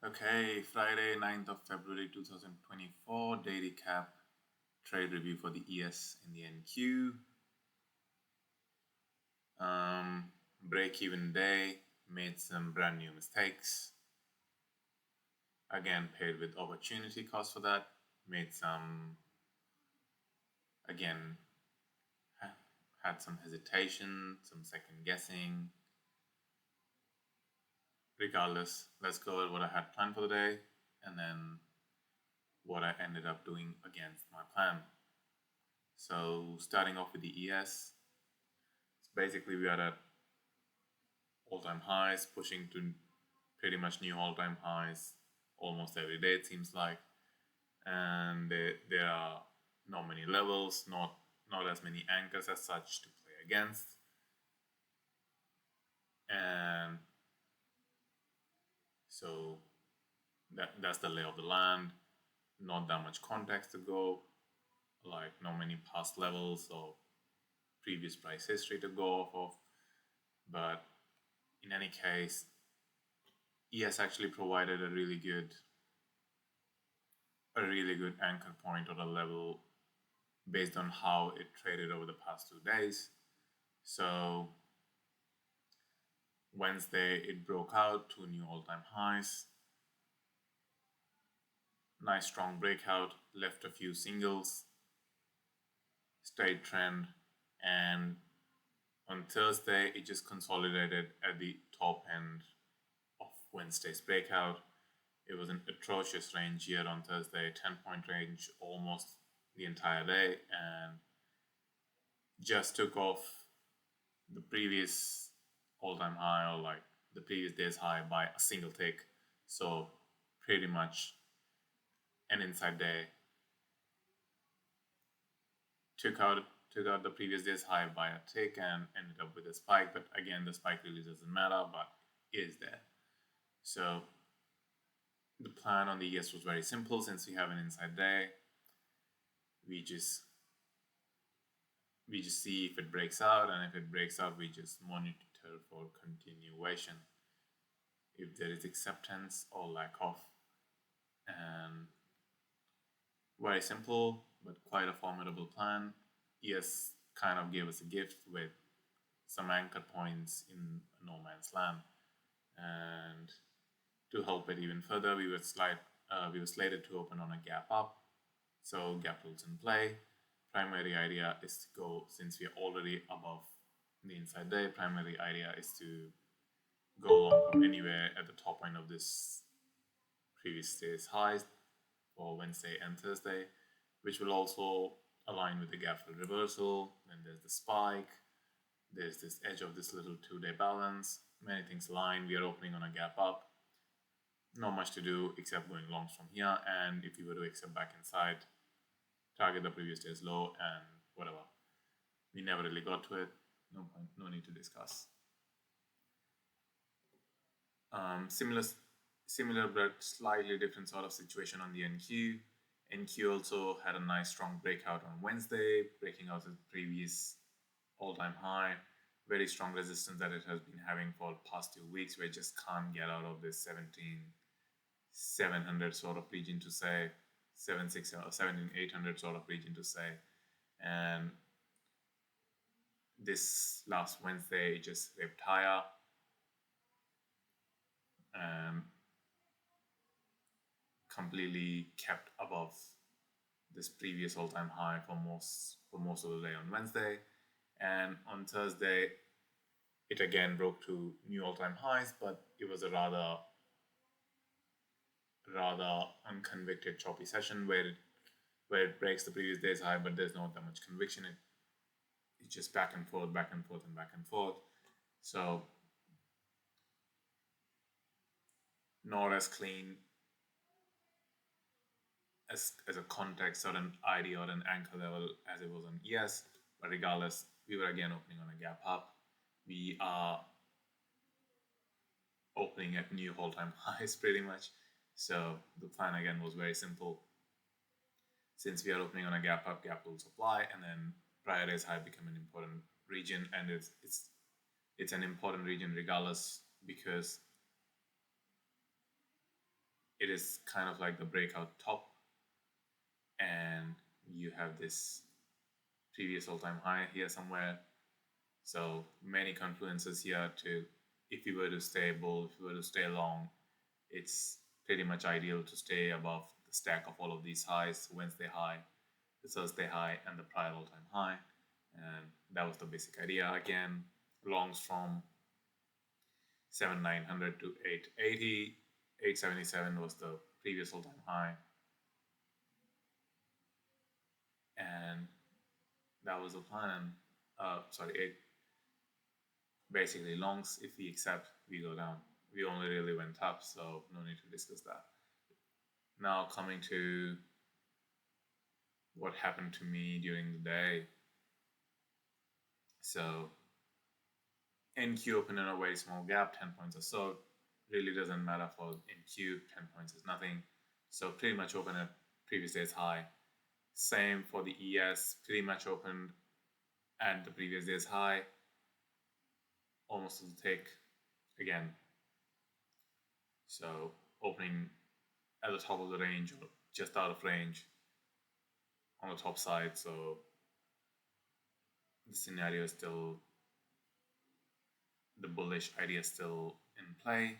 Okay, Friday, 9th of February 2024, daily cap trade review for the ES in the NQ. Break even day, made some brand new mistakes. Again, paid with opportunity cost for that. Made some, again, had some hesitation, some second guessing. Regardless, let's go over what I had planned for the day and then what I ended up doing against my plan. So, starting off with the ES, basically we are at all-time highs, pushing to pretty much new all-time highs almost every day, it seems like. And there are not many levels, not as many anchors as such to play against. And so that's the lay of the land. Not that much context to go, like not many past levels or previous price history to go off of. But in any case, ES actually provided a really good anchor point or a level based on how it traded over the past 2 days. So Wednesday it broke out to new all-time highs. Nice strong breakout, left a few singles, straight trend, and on Thursday it just consolidated at the top end of Wednesday's breakout. It was an atrocious range here on Thursday, 10-point range almost the entire day, and just took off the previous all-time high or like the previous day's high by a single tick. So pretty much an inside day. Took out the previous day's high by a tick and ended up with a spike. But again, the spike really doesn't matter, but is there. So the plan on the ES was very simple. Since we have an inside day, we just see if it breaks out, and if it breaks out, we just monitor for continuation. If there is acceptance or lack of, and very simple but quite a formidable plan. ES kind of gave us a gift with some anchor points in no man's land, and to help it even further, we were slated to open on a gap up. So gap rules in play. Primary idea is to go, since we are already above the inside day, primary idea is to go long from anywhere at the top end of this previous day's highs for Wednesday and Thursday, which will also align with the gap fill reversal. Then there's the spike. There's this edge of this little 2-day balance. Many things align. We are opening on a gap up. Not much to do except going longs from here. And if you were to accept back inside, target the previous day's low and whatever. We never really got to it. No point. No need to discuss. Similar but slightly different sort of situation on the NQ. NQ also had a nice strong breakout on Wednesday, breaking out the previous all-time high. Very strong resistance that it has been having for the past 2 weeks. We just can't get out of this 17,700 sort of region to say, 17,800 sort of region to say. And this last Wednesday it just ripped higher and completely kept above this previous all-time high for most of the day on Wednesday. And on Thursday it again broke to new all-time highs, but it was a rather unconvicted choppy session where it breaks the previous day's high, but there's not that much conviction. It's just back and forth, back and forth, and back and forth. So not as clean as a context or an idea or an anchor level as it was on ES, but regardless, we were again opening on a gap up. We are opening at new all-time highs pretty much. So the plan again was very simple. Since we are opening on a gap up, gap will supply, and then prior day's high become an important region, and it's an important region regardless, because it is kind of like the breakout top, and you have this previous all-time high here somewhere. So many confluences here to, if you were to stay bull, if you were to stay long, it's pretty much ideal to stay above the stack of all of these highs: Wednesday high, the Thursday high, and the prior all-time high. And that was the basic idea. Again, longs from 7,900 to 880. 877 was the previous all-time high, and that was the plan. Sorry, eight. Basically, longs, if we accept, we go down. We only really went up, so no need to discuss that. Now coming to what happened to me during the day. So NQ opened in a very small gap, 10 points or so. Really doesn't matter for NQ, 10 points is nothing. So pretty much open at previous day's high. Same for the ES, pretty much opened at the previous day's high. Almost to the tick again. So opening at the top of the range or just out of range on the top side. So the scenario is still, the bullish idea is still in play.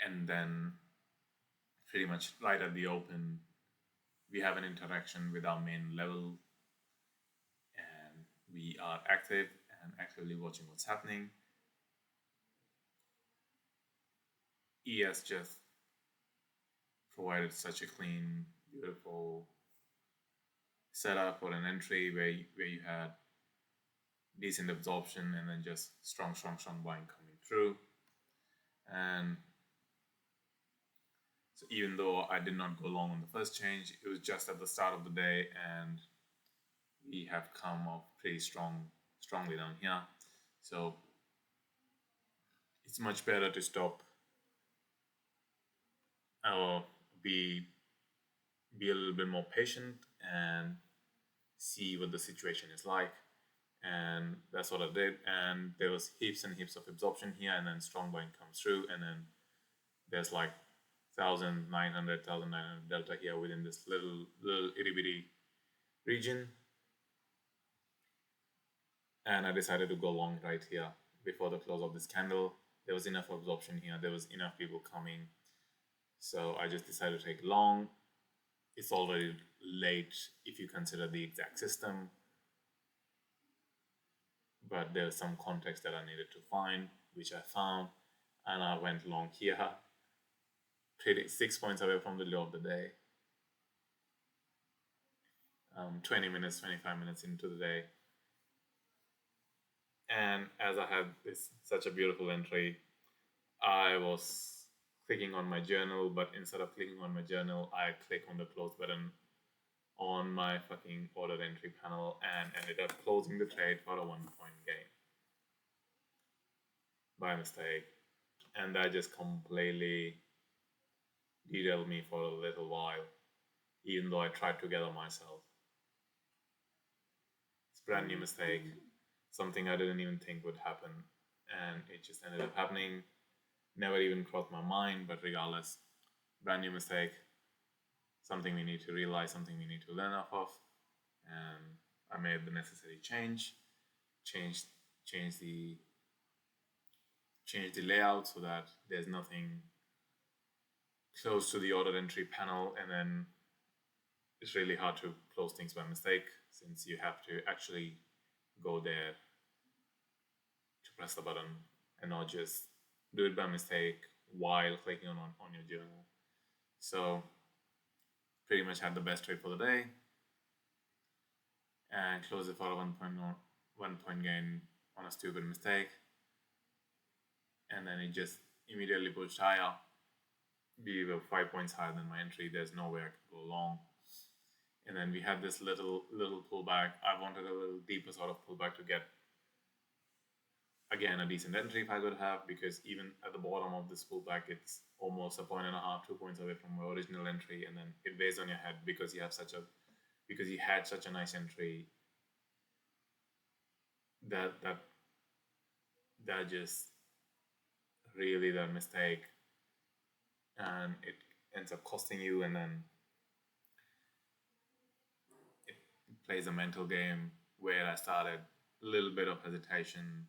And then pretty much right at the open, we have an interaction with our main level, and we are active and actively watching what's happening. ES just provided such a clean, beautiful setup or an entry where you had decent absorption and then just strong buying coming through. And so even though I did not go long on the first change, it was just at the start of the day, and we have come up pretty strongly down here. So it's much better to stop or be a little bit more patient and see what the situation is like. And that's what I did. And there was heaps and heaps of absorption here, and then strong buying comes through, and then there's like 1,900 delta here within this little itty bitty region. And I decided to go long right here before the close of this candle. There was enough absorption here, there was enough people coming, so I just decided to take long. It's already late if you consider the exact system, but there's some context that I needed to find, which I found, and I went long here, trading 6 points away from the low of the day. 20 minutes, 25 minutes into the day. And as I had such a beautiful entry, I was clicking on my journal, but instead of clicking on my journal, I click on the close button on my fucking order entry panel and ended up closing the trade for a 1 point gain by mistake. And that just completely derailed me for a little while, even though I tried to gather myself. It's a brand new mistake, something I didn't even think would happen, and it just ended up happening. Never even crossed my mind, but regardless, brand new mistake, something we need to realize, something we need to learn off of. And I made the necessary change the layout so that there's nothing close to the order entry panel, and then it's really hard to close things by mistake since you have to actually go there to press the button and not just do it by mistake while clicking on your journal. So pretty much had the best trade for the day and closed it for a 1 point gain on a stupid mistake. And then it just immediately pushed higher. We were 5 points higher than my entry. There's no way I could go long. And then we had this little pullback. I wanted a little deeper sort of pullback to get, again, a decent entry if I could have, because even at the bottom of this pullback, it's almost a 1.5, 2 points away from my original entry, and then it weighs on your head because you had such a nice entry that just really that mistake, and ends up costing you, and then it plays a mental game where I started a little bit of hesitation,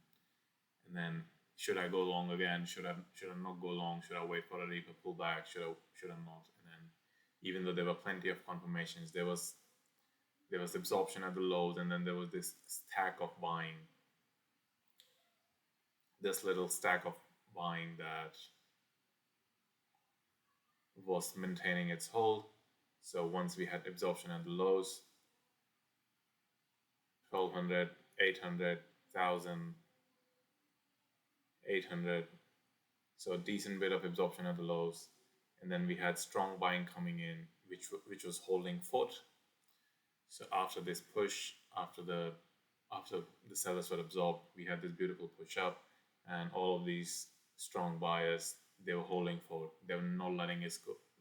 and then should I go long again? Should I not go long? Should I wait for a deeper pullback? Should I not? And then even though there were plenty of confirmations, there was absorption at the lows, and then there was this stack of buying, this little stack of buying that was maintaining its hold. So once we had absorption at the lows, 1200, 800, 1000, 800, so a decent bit of absorption at the lows, and then we had strong buying coming in, which was holding foot. So after this push, after the sellers were absorbed, we had this beautiful push up, and all of these strong buyers, they were holding for. They were not letting us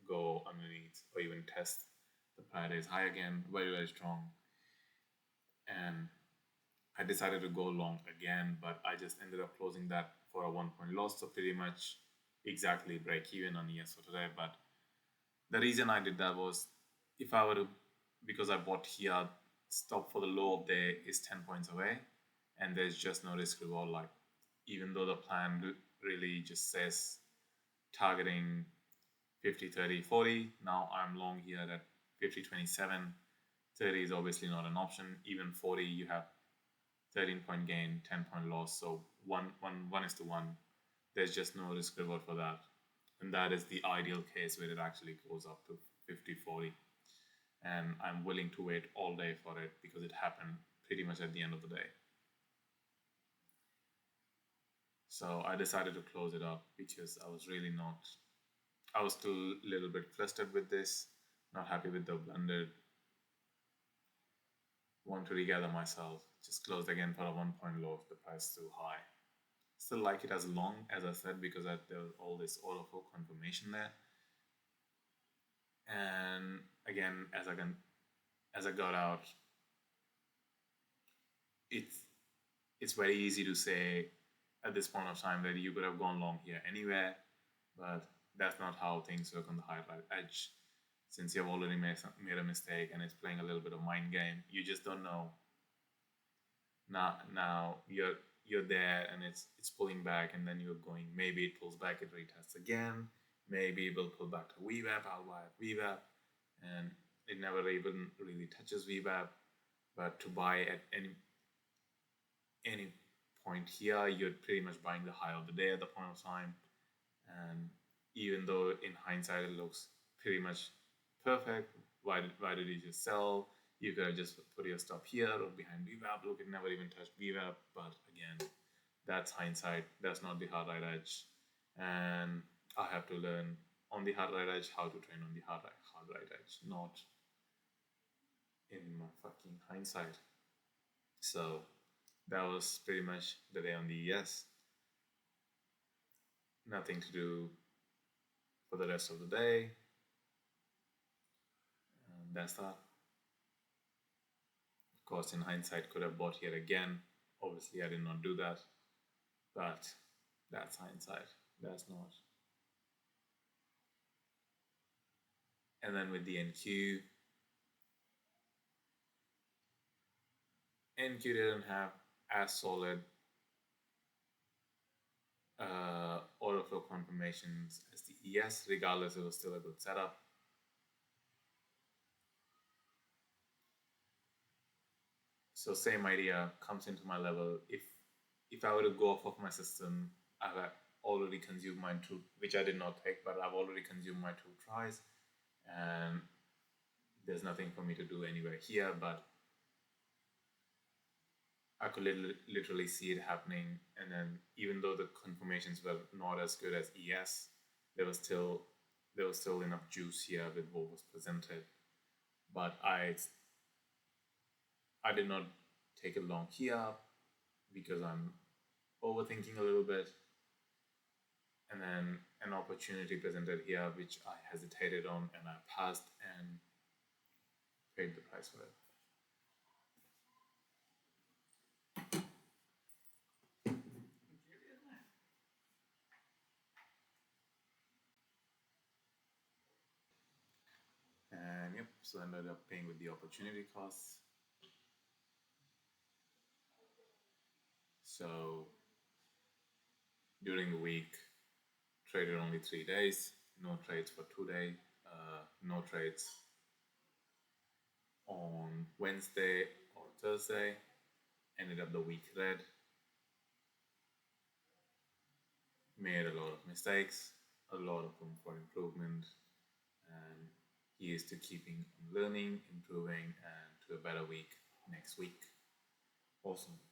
go underneath or even test the prior day's high again. Very, very strong. And I decided to go long again, but I just ended up closing that for a 1 point loss. So pretty much exactly break even on ES for today. But the reason I did that was, if I were to, because I bought here, stop for the low of day is 10 points away, and there's just no risk reward. Like, even though the plan really just says targeting 50, 30, 40, now I'm long here at 50, 27. 30 is obviously not an option. Even 40, you have 13-point gain, 10-point loss. So 1:1. There's just no risk reward for that. And that is the ideal case where it actually goes up to 50, 40. And I'm willing to wait all day for it because it happened pretty much at the end of the day. So I decided to close it up because I was still a little bit flustered with this, not happy with the blended, want to regather myself, just closed again for a 1 point low if the price is too high. Still like it as long, as I said, because there was all this order flow confirmation there. And again, as I got out, it's very easy to say at this point of time that you could have gone long here anywhere, but that's not how things work on the high right edge. Since you've already made a mistake and it's playing a little bit of mind game, you just don't know. Now you're there and it's pulling back, and then you're going, maybe it pulls back, it retests again, maybe it will pull back to VWAP, I'll buy at VWAP, and it never even really touches VWAP. But to buy at any point here, you're pretty much buying the high of the day at the point of time. And even though in hindsight it looks pretty much perfect, why did you just sell? You could have just put your stop here or behind VWAP. Look, it never even touched VWAP. But again, that's hindsight. That's not the hard right edge. And I have to learn on the hard right edge how to train on the hard right edge, not in my fucking hindsight. So that was pretty much the day on the ES. Nothing to do for the rest of the day. And that's that. Of course, in hindsight, could have bought here again. Obviously, I did not do that. But that's hindsight. That's not. And then with the NQ didn't have as solid order flow confirmations as the ES. Regardless, it was still a good setup. So same idea comes into my level. If I were to go off of my system, I've already consumed my two, which I did not take, but I've already consumed my 2 tries, and there's nothing for me to do anywhere here. But I could literally see it happening, and then even though the confirmations were not as good as ES, there was still enough juice here with what was presented. But I did not take it long here because I'm overthinking a little bit, and then an opportunity presented here which I hesitated on, and I passed and paid the price for it. so I ended up paying with the opportunity costs. So during the week, traded only 3 days, no trades for 2 days, no trades on Wednesday or Thursday. Ended up the week red, made a lot of mistakes, a lot of room for improvement, and here's to keeping on learning, improving, and to a better week next week. Awesome.